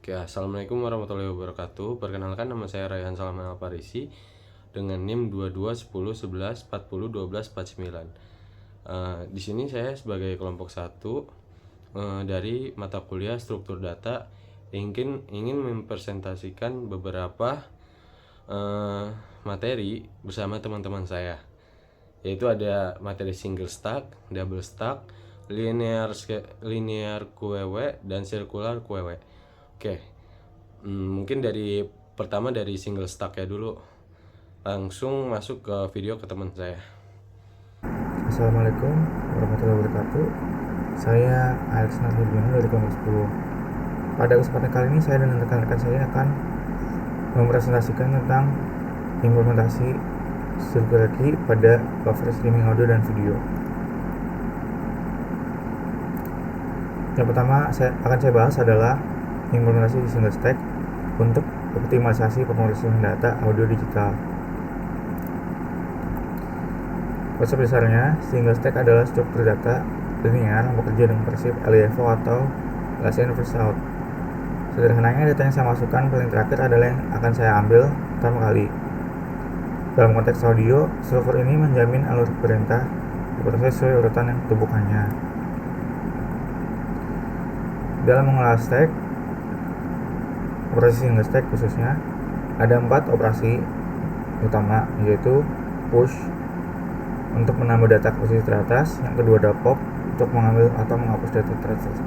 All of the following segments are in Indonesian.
Oke, assalamualaikum warahmatullahi wabarakatuh. Perkenalkan, nama saya Rayhan Salman Alfarisi dengan NIM 221011401249. Di sini saya sebagai kelompok 1 dari mata kuliah struktur data ingin mempresentasikan beberapa materi bersama teman-teman saya, yaitu ada materi single stack, double stack, linear QW dan circular QW. Oke, mungkin pertama dari single stack ya dulu. Langsung masuk ke video ke teman saya. Assalamualaikum warahmatullahi wabarakatuh. Saya Alex Nurjuna dari kelompok 10. Pada kesempatan kali ini saya dan rekan-rekan saya akan mempresentasikan tentang implementasi Circularity pada software streaming audio dan video. Yang pertama akan saya bahas adalah implementasi di single stack untuk optimalisasi pemrosesan data audio digital. Konsep besarnya, single stack adalah struktur data linear yang bekerja dengan prinsip LIFO atau last in first out. Sederhananya, data yang saya masukkan paling terakhir adalah yang akan saya ambil pertama kali. Dalam konteks audio, server ini menjamin alur perintah diproses sesuai urutan yang tumpukannya. Dalam mengolah stack, operasi single stack khususnya, ada 4 operasi utama, yaitu push untuk menambah data ke posisi teratas, yang kedua ada pop untuk mengambil atau menghapus data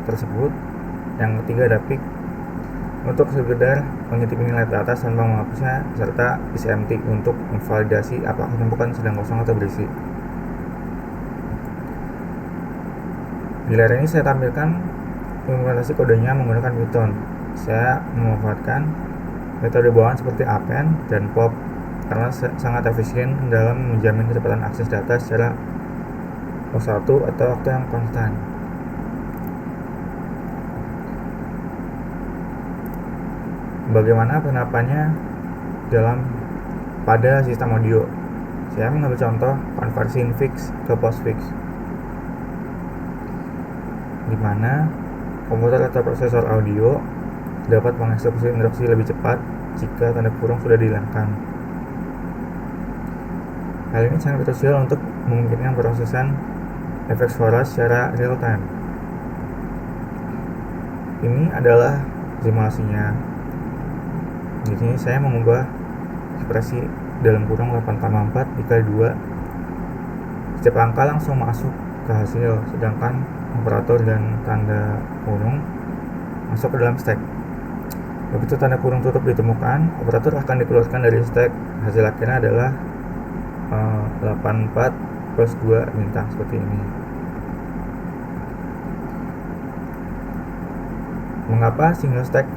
tersebut, yang ketiga ada pick untuk sekedar mengintip nilai teratas tanpa menghapusnya, serta is empty untuk memvalidasi apakah tumpukan sedang kosong atau berisi. Di layar ini saya tampilkan implementasi kodenya menggunakan Python. Saya memanfaatkan metode bawaan seperti append dan pop karena sangat efisien dalam menjamin kecepatan akses data secara waktu atau waktu yang konstan. Bagaimana penerapannya pada sistem audio? Saya mengambil contoh konversi infix ke postfix, di mana komputer atau prosesor audio dapat mengeksekusi instruksi lebih cepat jika tanda kurung sudah dihilangkan. Hal ini sangat krusial untuk memungkinkan prosesan efek suara secara real time. Ini adalah simulasinya. Di sini saya mengubah ekspresi dalam kurung 8,4 dikali 2. Setiap angka langsung masuk ke hasil, sedangkan operator dan tanda kurung masuk ke dalam stack. Begitu tanda kurung tutup ditemukan, operator akan dikeluarkan dari stack. Hasil akhirnya adalah 84 plus 2 bintang seperti ini. Mengapa single stack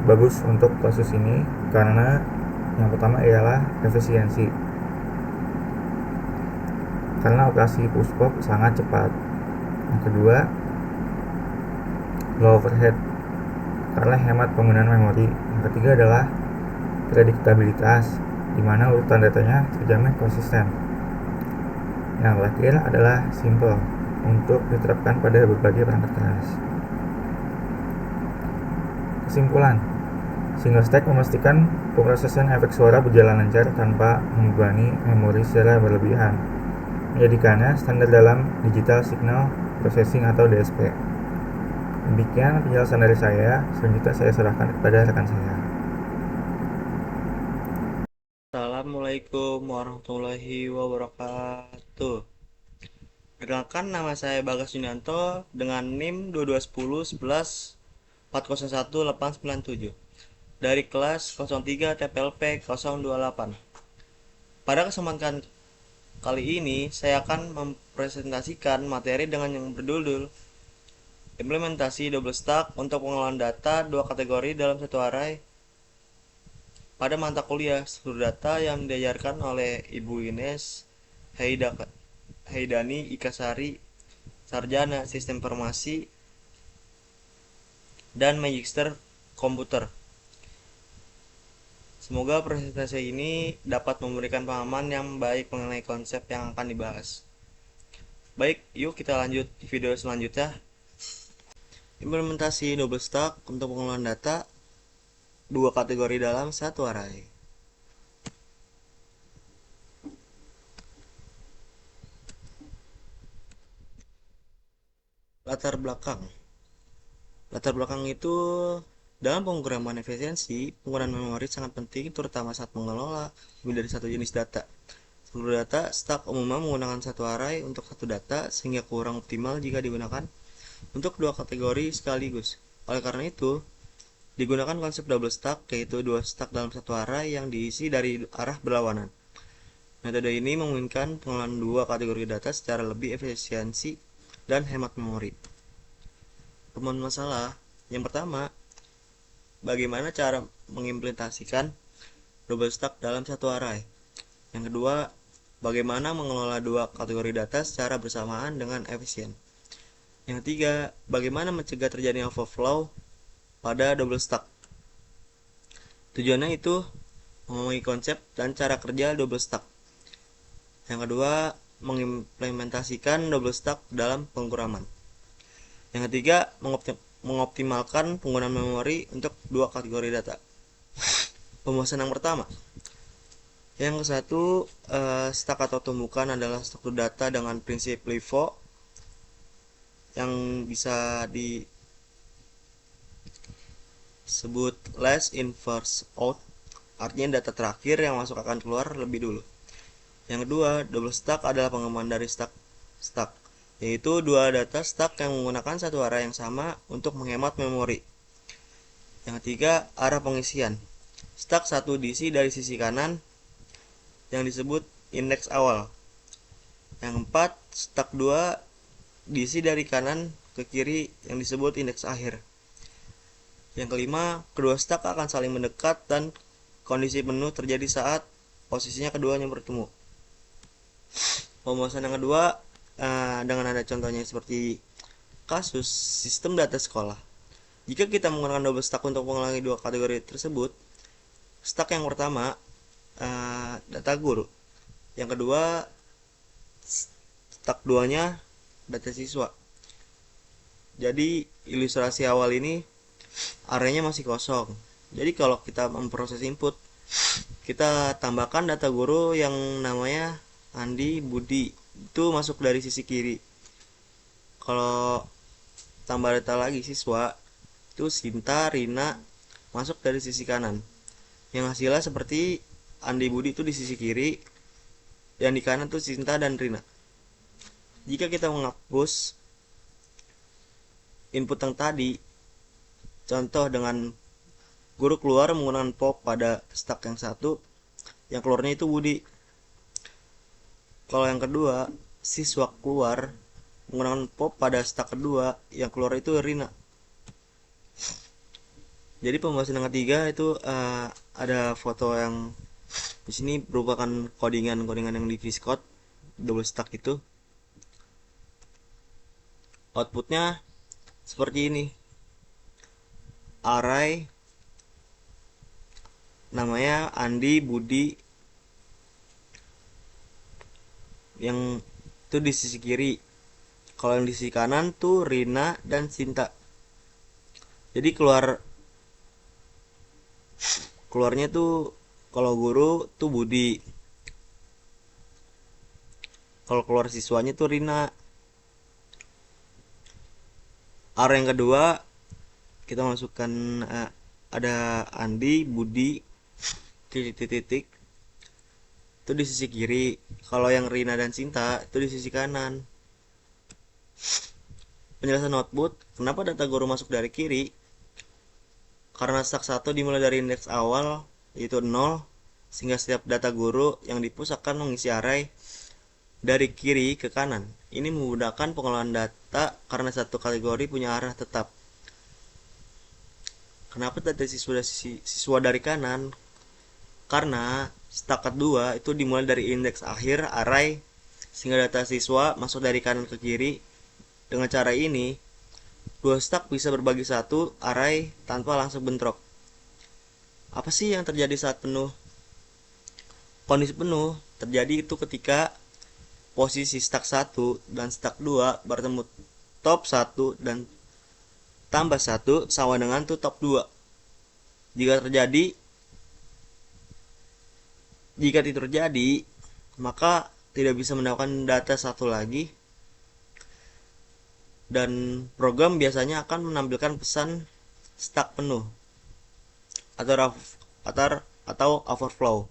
bagus untuk kasus ini? Karena yang pertama ialah efisiensi. Karena operasi push pop sangat cepat. Yang kedua, low overhead karena hemat penggunaan memori. Yang ketiga adalah prediktabilitas, di mana urutan datanya terjamin konsisten. Yang terakhir adalah simple untuk diterapkan pada berbagai perangkat keras. Kesimpulan, single stack memastikan pemrosesan efek suara berjalan lancar tanpa membebani memori secara berlebihan, menjadikannya standar dalam digital signal processing atau DSP. Demikian penjelasan dari saya. Selanjutnya saya serahkan kepada rekan saya. Assalamualaikum warahmatullahi wabarakatuh. Perkenalkan, nama saya Bagas Yunanto dengan NIM 221011401897 dari kelas 03 TPLP 028. Pada kesempatan kali ini saya akan mempresentasikan materi dengan yang berjudul implementasi double stack untuk pengolahan data dua kategori dalam satu array pada mata kuliah struktur data yang diajarkan oleh Ibu Ines Haidani Ikasari, Sarjana Sistem Informasi dan Magister Komputer. Semoga presentasi ini dapat memberikan pemahaman yang baik mengenai konsep yang akan dibahas. Baik, yuk kita lanjut video selanjutnya. Implementasi double stack untuk pengelolaan data dua kategori dalam satu array. Latar belakang. Latar belakang itu dalam pemrograman efisiensi, penggunaan memori sangat penting terutama saat mengelola lebih dari satu jenis data. Seluruh data stack umumnya menggunakan satu array untuk satu data sehingga kurang optimal jika digunakan untuk dua kategori sekaligus. Oleh karena itu, digunakan konsep double stack, yaitu dua stack dalam satu array yang diisi dari arah berlawanan. Metode ini memungkinkan pengelolaan dua kategori data secara lebih efisiensi dan hemat memori. Temuan masalah yang pertama, bagaimana cara mengimplementasikan double stack dalam satu array. Yang kedua, bagaimana mengelola dua kategori data secara bersamaan dengan efisien. Yang ketiga, bagaimana mencegah terjadinya overflow pada double stack. Tujuannya itu memahami konsep dan cara kerja double stack. Yang kedua, mengimplementasikan double stack dalam pemrograman. Yang ketiga, mengoptimalkan penggunaan memori untuk dua kategori data. Pembahasan yang pertama. Yang ke satu, stack atau tumbukan adalah struktur data dengan prinsip LIFO yang bisa disebut last in first out, artinya data terakhir yang masuk akan keluar lebih dulu. Yang kedua, double stack adalah pengembangan dari stack, yaitu dua data stack yang menggunakan satu arah yang sama untuk menghemat memori. Yang ketiga, arah pengisian. Stack satu diisi dari sisi kanan yang disebut indeks awal. Yang keempat, stack 2 diisi dari kanan ke kiri yang disebut indeks akhir. Yang kelima, kedua stack akan saling mendekat dan kondisi penuh terjadi saat posisinya keduanya bertemu. Pembahasan yang kedua, dengan ada contohnya seperti kasus sistem data sekolah. Jika kita menggunakan double stack untuk mengulangi dua kategori tersebut, stack yang pertama data guru, yang kedua stack 2-nya data siswa. Jadi ilustrasi awal ini arraynya masih kosong. Jadi kalau kita memproses input, kita tambahkan data guru yang namanya Andi, Budi, itu masuk dari sisi kiri. Kalau tambah data lagi siswa, itu Sinta, Rina masuk dari sisi kanan. Yang hasilnya seperti Andi, Budi itu di sisi kiri, dan di kanan tuh Sinta dan Rina. Jika kita menghapus input yang tadi, contoh dengan guru keluar menggunakan pop pada stack yang satu, yang keluarnya itu Budi. Kalau yang kedua, siswa keluar menggunakan pop pada stack kedua, yang keluar itu Rina. Jadi pembahasan yang ketiga itu ada foto yang di sini merupakan codingan yang di VS Code double stack itu. Outputnya seperti ini. Array namanya Andi, Budi, yang itu di sisi kiri. Kalau yang di sisi kanan tuh Rina dan Sinta. Jadi keluarnya tuh kalau guru tuh Budi. Kalau keluar siswanya tuh Rina. Array yang kedua kita masukkan ada Andi, Budi, titik-titik itu di sisi kiri. Kalau yang Rina dan Sinta itu di sisi kanan. Penjelasan output, kenapa data guru masuk dari kiri? Karena stack 1 dimulai dari indeks awal yaitu 0, sehingga setiap data guru yang dipus akan mengisi array dari kiri ke kanan. Ini memudahkan pengelolaan data karena satu kategori punya arah tetap. Kenapa data siswa dari kanan? Karena stack kedua itu dimulai dari indeks akhir array, sehingga data siswa masuk dari kanan ke kiri. Dengan cara ini, dua stack bisa berbagi satu array tanpa langsung bentrok. Apa sih yang terjadi saat penuh? Kondisi penuh terjadi itu ketika posisi stack 1 dan stack 2 bertemu top 1 dan tambah satu sama dengan tutup 2. Jika terjadi jika itu terjadi, maka tidak bisa mendapatkan data satu lagi, dan program biasanya akan menampilkan pesan stuck penuh atau atau overflow.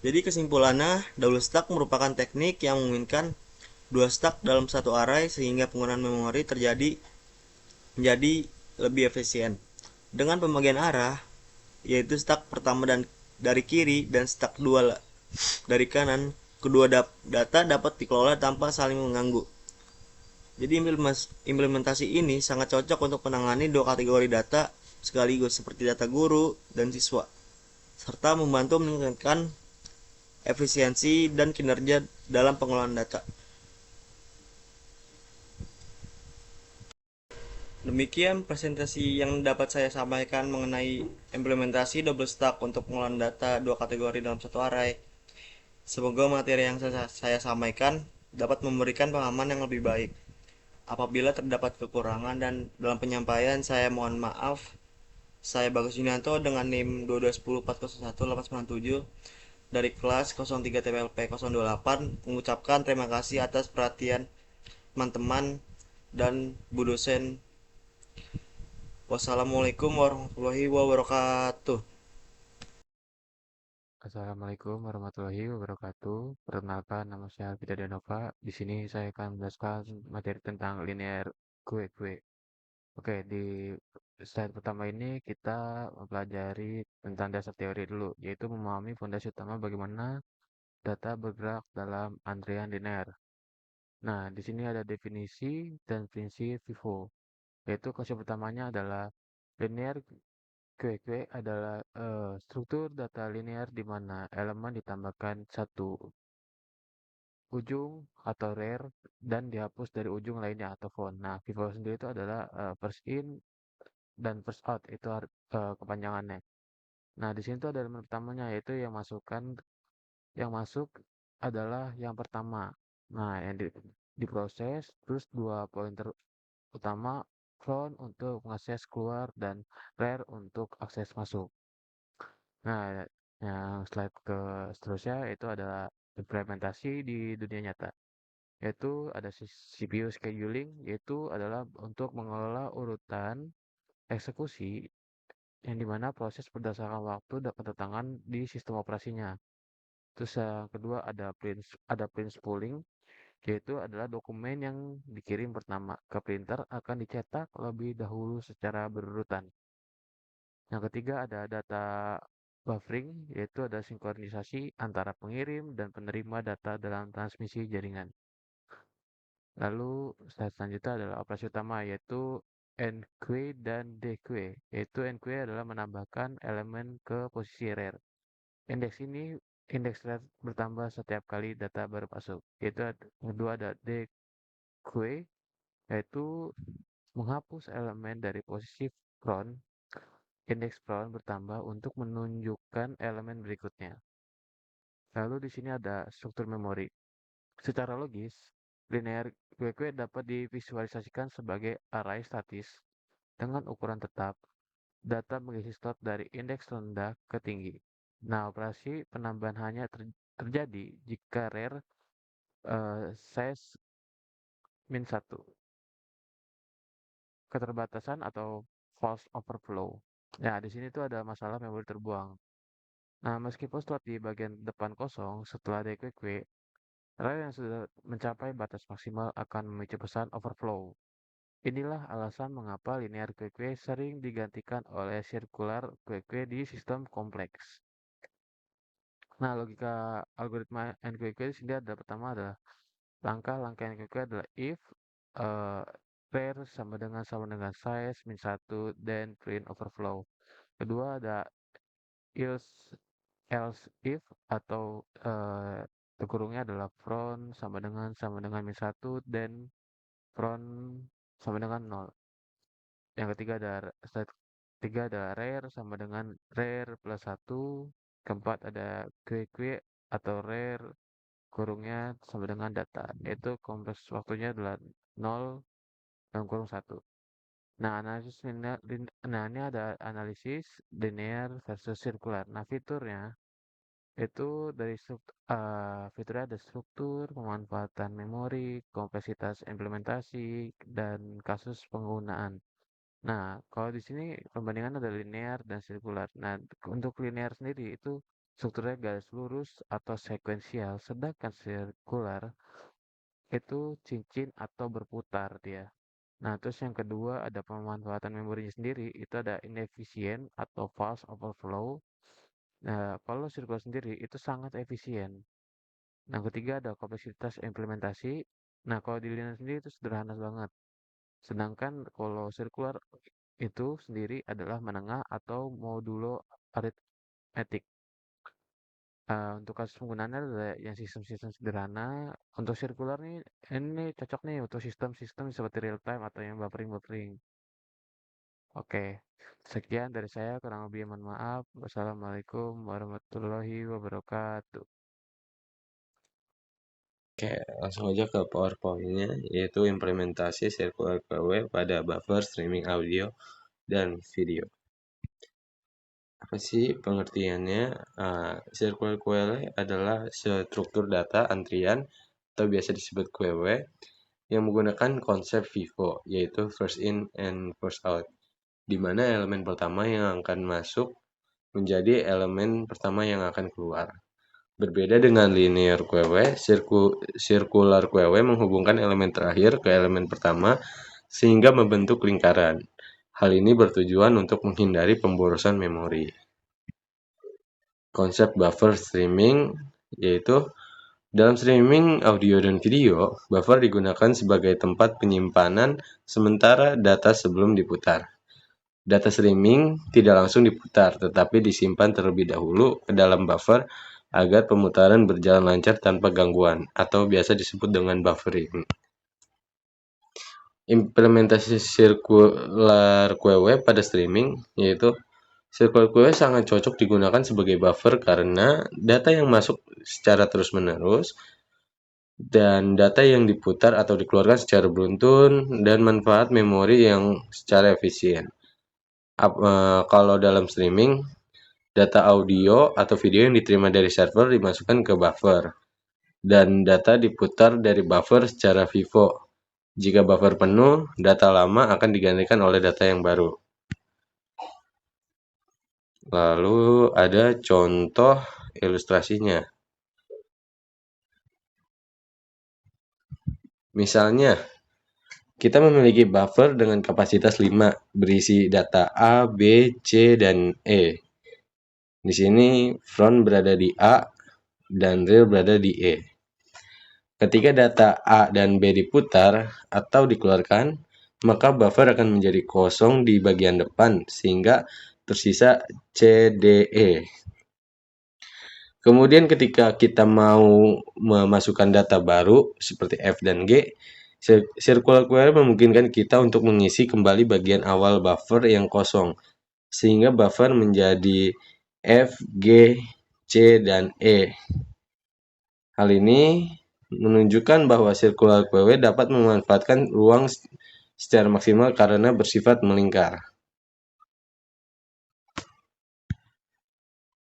Jadi kesimpulannya, double stack merupakan teknik yang memungkinkan dua stack dalam satu array sehingga penggunaan memori terjadi menjadi lebih efisien. Dengan pembagian arah, yaitu stack pertama dan dari kiri dan stack dua dari kanan, kedua data dapat dikelola tanpa saling mengganggu. Jadi implementasi ini sangat cocok untuk menangani dua kategori data sekaligus seperti data guru dan siswa, serta membantu meningkatkan efisiensi dan kinerja dalam pengelolaan data. Demikian presentasi yang dapat saya sampaikan mengenai implementasi double stack untuk pengelolaan data dua kategori dalam satu array. Semoga materi yang saya sampaikan dapat memberikan pemahaman yang lebih baik. Apabila terdapat kekurangan dan dalam penyampaian, saya mohon maaf. Saya Bagus Yunanto dengan NIM 121401897 dari kelas 03 TPLP 028 mengucapkan terima kasih atas perhatian teman-teman dan Bu dosen. Wassalamualaikum warahmatullahi wabarakatuh. Assalamualaikum warahmatullahi wabarakatuh. Perkenalkan, nama saya Alvita Danova. Di sini saya akan menjelaskan materi tentang linear kue-kue. Oke, di slide pertama ini kita mempelajari tentang dasar teori dulu, yaitu memahami fondasi utama bagaimana data bergerak dalam antrian linear. Nah, di sini ada definisi dan prinsip FIFO, yaitu konsep pertamanya adalah linear kue-kue adalah struktur data linear di mana elemen ditambahkan satu ujung atau rare dan dihapus dari ujung lainnya atau font. Nah, FIFO sendiri itu adalah first in dan first out itu kepanjangannya. Nah, di sini tuh ada elemen pertamanya yaitu yang masuk adalah yang pertama. Nah, yang diproses terus dua pointer utama front untuk mengakses keluar dan rare untuk akses masuk. Nah, yang slide ke seterusnya itu adalah implementasi di dunia nyata, yaitu ada CPU scheduling, yaitu adalah untuk mengelola urutan eksekusi yang dimana proses berdasarkan waktu dan kedatangan di sistem operasinya. Terus yang kedua ada print spooling, yaitu adalah dokumen yang dikirim pertama ke printer akan dicetak lebih dahulu secara berurutan. Yang ketiga ada data buffering, yaitu ada sinkronisasi antara pengirim dan penerima data dalam transmisi jaringan. Lalu slide selanjutnya adalah operasi utama, yaitu enqueue dan dequeue, yaitu enqueue adalah menambahkan elemen ke posisi rare. Indeks rare bertambah setiap kali data baru masuk. Yang kedua ada dequeue, yaitu menghapus elemen dari posisi front. Indeks front bertambah untuk menunjukkan elemen berikutnya. Lalu di sini ada struktur memori. Secara logis, linear QQ dapat divisualisasikan sebagai array statis dengan ukuran tetap. Data mengisi slot dari indeks rendah ke tinggi. Nah, operasi penambahan hanya terjadi jika rare size min 1. Keterbatasan atau false overflow. Nah, di sini tuh ada masalah memori terbuang. Nah, meskipun slot di bagian depan kosong setelah DQQ, rel yang sudah mencapai batas maksimal akan memicu pesan overflow. Inilah alasan mengapa linear QQ sering digantikan oleh circular QQ di sistem kompleks. Nah, logika algoritma NQQ di sini ada pertama adalah langkah-langkah NQQ adalah if uh, pair sama dengan size min 1 dan print overflow. Kedua ada else if atau kurungnya adalah front sama dengan min 1 dan front sama dengan 0. Yang ketiga ada slide ketiga ada rare sama dengan rare plus 1. Keempat ada que atau rare kurungnya sama dengan data. Itu kompleks waktunya adalah 0 dan kurung 1. Nah, ini ada analisis linear versus sirkular. Nah, fiturnya itu fiturnya ada struktur, pemanfaatan memori, kompleksitas implementasi, dan kasus penggunaan. Nah, kalau di sini perbandingan ada linear dan sirkular. Nah, untuk linear sendiri itu strukturnya garis lurus atau sekuensial, sedangkan sirkular itu cincin atau berputar dia. Nah, terus yang kedua ada pemanfaatan memorinya sendiri, itu ada inefisien atau fast overflow. Nah, kalau sirkular sendiri itu sangat efisien. Nah, ketiga ada kompleksitas implementasi. Nah, kalau di linear sendiri itu sederhana banget. Sedangkan kalau sirkular itu sendiri adalah menengah atau modulo aritmetik. Untuk kasus penggunaannya ada yang sistem-sistem sederhana. Untuk sirkular nih, ini cocok nih untuk sistem-sistem seperti real time atau yang buffering-buffering. Oke, sekian dari saya, kurang lebih mohon maaf. Wassalamualaikum warahmatullahi wabarakatuh. Oke, langsung aja ke PowerPoint-nya, yaitu implementasi Circular QW pada buffer streaming audio dan video. Apa sih pengertiannya? Circular QW adalah struktur data antrian atau biasa disebut QW yang menggunakan konsep FIFO, yaitu first in and first out, di mana elemen pertama yang akan masuk menjadi elemen pertama yang akan keluar. Berbeda dengan linear QW, circular QW menghubungkan elemen terakhir ke elemen pertama sehingga membentuk lingkaran. Hal ini bertujuan untuk menghindari pemborosan memori. Konsep buffer streaming yaitu dalam streaming audio dan video, buffer digunakan sebagai tempat penyimpanan sementara data sebelum diputar. Data streaming tidak langsung diputar, tetapi disimpan terlebih dahulu ke dalam buffer agar pemutaran berjalan lancar tanpa gangguan, atau biasa disebut dengan buffering. Implementasi circular QW pada streaming, yaitu circular QW sangat cocok digunakan sebagai buffer karena data yang masuk secara terus-menerus dan data yang diputar atau dikeluarkan secara beruntun dan manfaat memori yang secara efisien. Kalau dalam streaming, data audio atau video yang diterima dari server dimasukkan ke buffer, dan data diputar dari buffer secara FIFO. Jika buffer penuh, data lama akan digantikan oleh data yang baru. Lalu ada contoh ilustrasinya. Misalnya, kita memiliki buffer dengan kapasitas 5, berisi data A, B, C, dan E. Di sini front berada di A dan rear berada di E. Ketika data A dan B diputar atau dikeluarkan, maka buffer akan menjadi kosong di bagian depan sehingga tersisa C, D, E. Kemudian ketika kita mau memasukkan data baru seperti F dan G, circular query memungkinkan kita untuk mengisi kembali bagian awal buffer yang kosong, sehingga buffer menjadi F, G, C, dan E. Hal ini menunjukkan bahwa circular query dapat memanfaatkan ruang secara maksimal karena bersifat melingkar.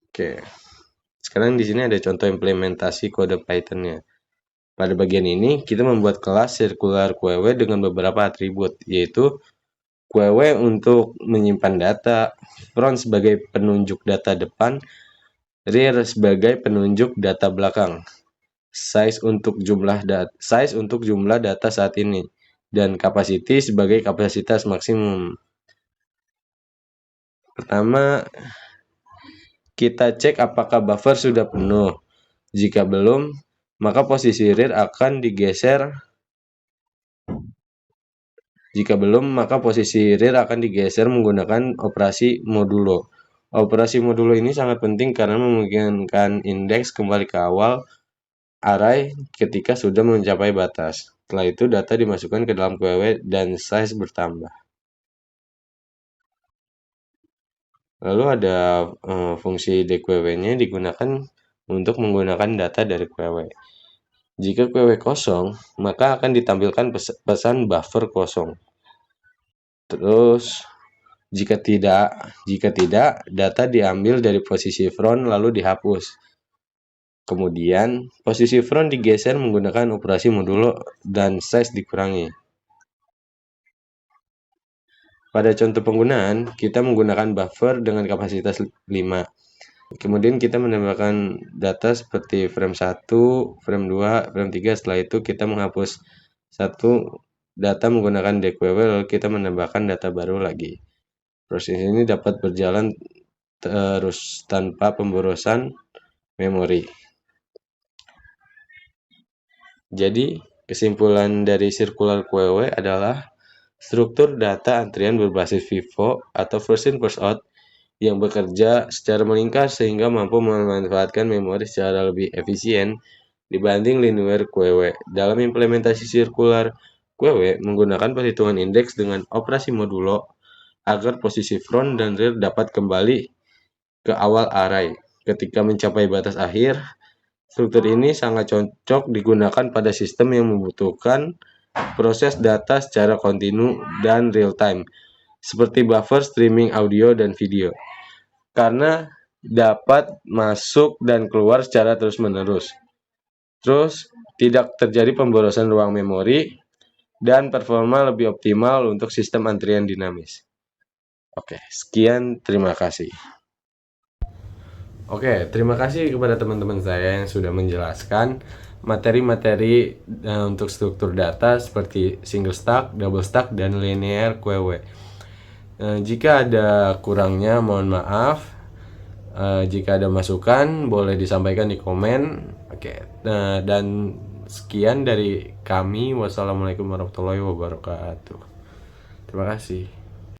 Oke. Sekarang di sini ada contoh implementasi kode Python-nya. Pada bagian ini, kita membuat kelas circular QW dengan beberapa atribut, yaitu QW untuk menyimpan data, front sebagai penunjuk data depan, rear sebagai penunjuk data belakang, size untuk jumlah data saat ini, dan capacity sebagai kapasitas maksimum. Pertama, kita cek apakah buffer sudah penuh. Jika belum, maka posisi rear akan digeser. Jika belum, maka posisi rear akan digeser menggunakan operasi modulo. Operasi modulo ini sangat penting karena memungkinkan indeks kembali ke awal array ketika sudah mencapai batas. Setelah itu, data dimasukkan ke dalam QW dan size bertambah. Lalu ada fungsi dqw-nya digunakan untuk menggunakan data dari QW. Jika QW kosong, maka akan ditampilkan pesan buffer kosong. Terus jika tidak, data diambil dari posisi front lalu dihapus. Kemudian, posisi front digeser menggunakan operasi modulo dan size dikurangi. Pada contoh penggunaan, kita menggunakan buffer dengan kapasitas 5. Kemudian kita menambahkan data seperti frame 1, frame 2, frame 3. Setelah itu kita menghapus satu data menggunakan DQW, lalu kita menambahkan data baru lagi. Proses ini dapat berjalan terus tanpa pemborosan memori. Jadi, kesimpulan dari circular QW adalah struktur data antrian berbasis FIFO atau first in first out yang bekerja secara melingkar sehingga mampu memanfaatkan memori secara lebih efisien dibanding linear QW. Dalam implementasi circular QW menggunakan perhitungan indeks dengan operasi modulo agar posisi front dan rear dapat kembali ke awal array. Ketika mencapai batas akhir, struktur ini sangat cocok digunakan pada sistem yang membutuhkan proses data secara kontinu dan real time, seperti buffer streaming audio dan video, karena dapat masuk dan keluar secara terus-menerus. Terus, tidak terjadi pemborosan ruang memori, dan performa lebih optimal untuk sistem antrian dinamis. Oke, sekian, terima kasih. Oke, terima kasih kepada teman-teman saya yang sudah menjelaskan materi-materi untuk struktur data seperti single stack, double stack, dan linear QW. Jika ada kurangnya, mohon maaf. Jika ada masukan, boleh disampaikan di komen. Oke, dan sekian dari kami. Wassalamualaikum warahmatullahi wabarakatuh. Terima kasih.